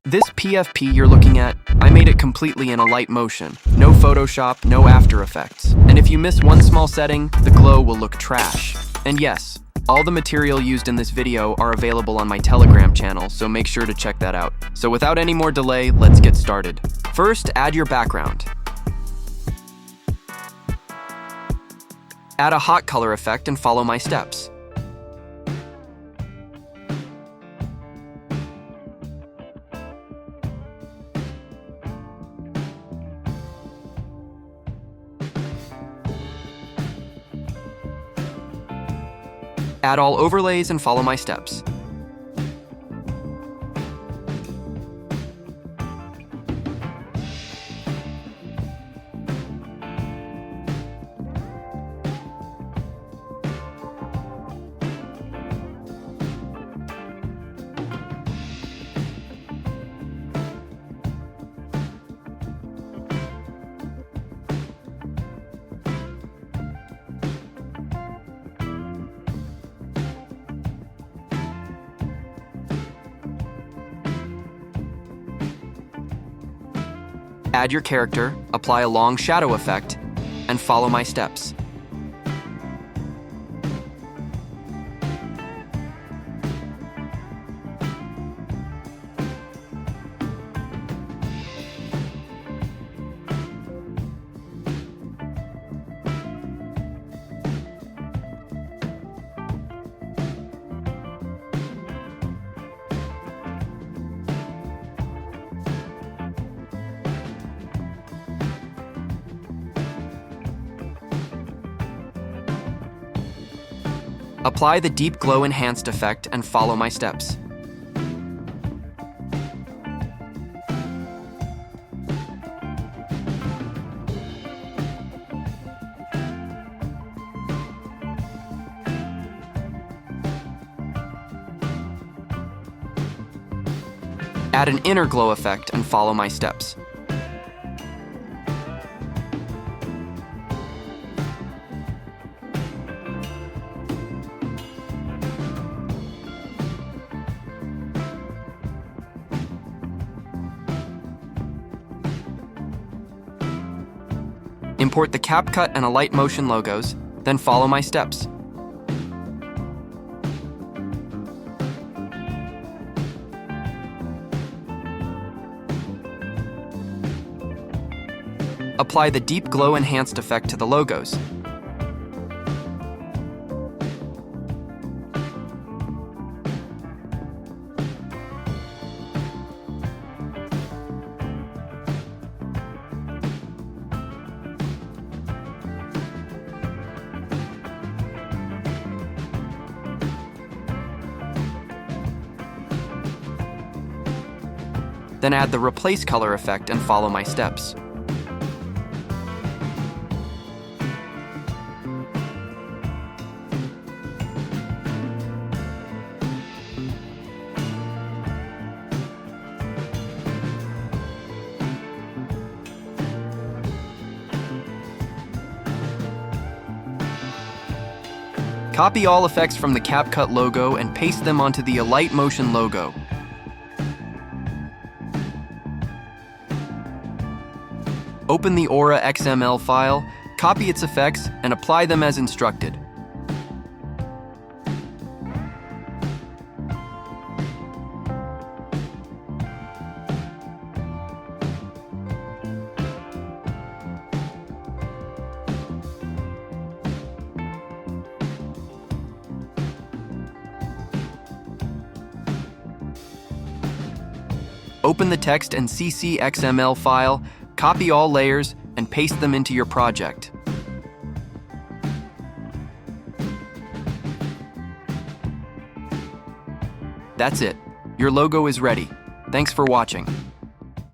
This PFP you're looking at, I made it completely in Alight Motion. No Photoshop, no After Effects. And if you miss one small setting, the glow will look trash. And yes, all the material used in this video are available on my Telegram channel, so make sure to check that out. So without any more delay, let's get started. First, add your background. Add a hot color effect and follow my steps. Add all overlays and follow my steps. Add your character, apply a long shadow effect, and follow my steps. Apply the deep glow enhanced effect and follow my steps. Add an inner glow effect and follow my steps. Import the CapCut and Alight Motion logos, then follow my steps. Apply the deep glow enhanced effect to the logos. Then add the replace color effect and follow my steps. Copy all effects from the CapCut logo and paste them onto the Alight Motion logo. Open the Aura XML file, copy its effects, and apply them as instructed. Open the text and CC XML file, copy all layers, and paste them into your project. That's it. Your logo is ready. Thanks for watching.